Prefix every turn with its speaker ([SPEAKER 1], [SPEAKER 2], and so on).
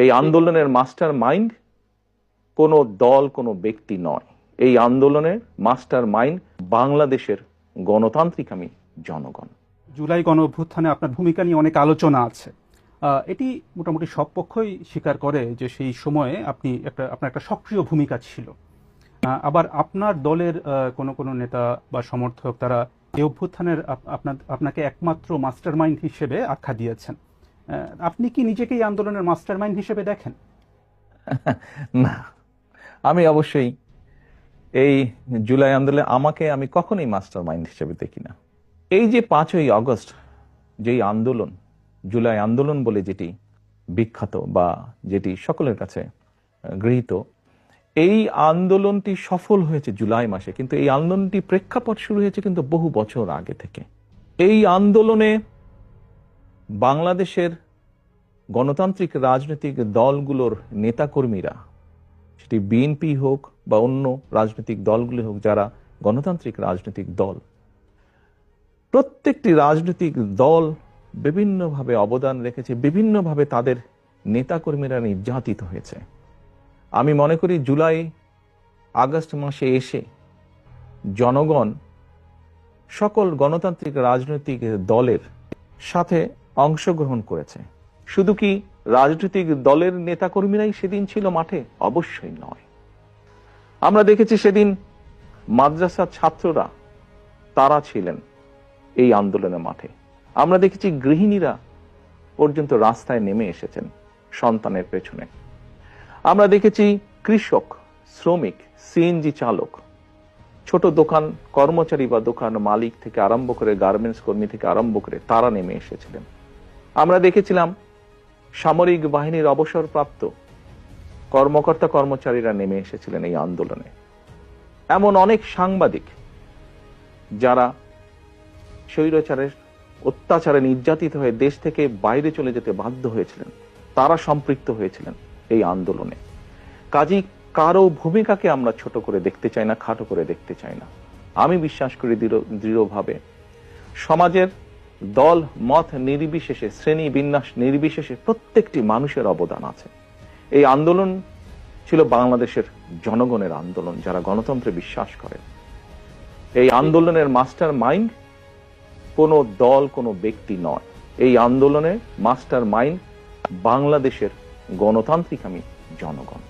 [SPEAKER 1] এই আন্দোলনের master mind কোনো দল, কোনো ব্যক্তি নয়। এই আন্দোলনের মাস্টার মাইন্ড বাংলাদেশের গণতান্ত্রিকামী জনগণ।
[SPEAKER 2] জুলাই গণ অভ্যুত্থানে আপনার ভূমিকা নিয়ে অনেক আলোচনা আছে। এটি মোটামুটি সব পক্ষই স্বীকার করে যে সেই সময়ে আপনার একটা সক্রিয় ভূমিকা ছিল। আবার আপনার দলের কোনো নেতা বা সমর্থক তারা এই অভ্যুত্থানের আপনাকে একমাত্র মাস্টারমাইন্ড হিসেবে আখ্যা দিয়েছেন। আপনি কি নিজেকে এই আন্দোলনের মাস্টারমাইন্ড হিসেবে দেখেন?
[SPEAKER 1] না, আমি অবশ্যই এই জুলাই আন্দোলনে আমি কখনোই মাস্টার মাইন্ড হিসেবে দেখি না। এই যে 5ই আগস্ট যেই আন্দোলন, জুলাই আন্দোলন বলে যেটি বিখ্যাত বা যেটি সকলের কাছে গৃহীত, এই আন্দোলনটি সফল হয়েছে জুলাই মাসে, কিন্তু এই আন্দোলনটি প্রেক্ষাপট শুরু হয়েছে কিন্তু বহু বছর আগে থেকে। এই আন্দোলনে বাংলাদেশের গণতান্ত্রিক রাজনৈতিক দলগুলোর নেতাকর্মীরা, সেটি বিএনপি হোক বা অন্য রাজনৈতিক দলগুলি হোক, যারা গণতান্ত্রিক রাজনৈতিক দল, প্রত্যেকটি রাজনৈতিক দল বিভিন্নভাবে অবদান রেখেছে, বিভিন্নভাবে তাদের নেতাকর্মীরা নির্যাতিত হয়েছে। আমি মনে করি জুলাই আগস্ট মাসে এসে জনগণ সকল গণতান্ত্রিক রাজনৈতিক দলের সাথে অংশগ্রহণ করেছে। শুধু কি রাজনৈতিক দলের নেতাকর্মীরাই সেদিন ছিল মাঠে? অবশ্যই নয়। আমরা দেখেছি সেদিন মাদ্রাসার ছাত্ররা, তারা ছিলেন এই আন্দোলনের মাঠে। আমরা দেখেছি গৃহিণীরা পর্যন্ত রাস্তায় নেমে এসেছেন সন্তানের পেছনে। আমরা দেখেছি কৃষক, শ্রমিক, সিএনজি চালক, ছোট দোকান কর্মচারী বা দোকান মালিক থেকে আরম্ভ করে গার্মেন্টস কর্মী থেকে আরম্ভ করে তারা নেমে এসেছিলেন। আমরা দেখেছিলাম সামরিক বাহিনীর অবসরপ্রাপ্ত কর্মকর্তা কর্মচারীরা নেমে এসেছিলেন এই আন্দোলনে। এমন অনেক সাংবাদিক যারা স্বৈরাচারের অত্যাচারে নির্যাতিত হয়ে দেশ থেকে বাইরে চলে যেতে বাধ্য হয়েছিলেন, তারা সম্পৃক্ত হয়েছিলেন এই আন্দোলনে। কাজেই কারো ভূমিকাকে আমরা ছোট করে দেখতে চাই না, খাটো করে দেখতে চাই না। আমি বিশ্বাস করি দৃঢ়ভাবে সমাজের দল মত নির্বিশেষে, শ্রেণী বিন্যাস নির্বিশেষে প্রত্যেকটি মানুষের অবদান আছে। এই আন্দোলন ছিল বাংলাদেশের জনগণের আন্দোলন, যারা গণতন্ত্রে বিশ্বাস করে। এই আন্দোলনের মাস্টার মাইন্ড কোনো দল, কোনো ব্যক্তি নয়। এই আন্দোলনের মাস্টার মাইন্ড বাংলাদেশের গণতান্ত্রিকামী জনগণ।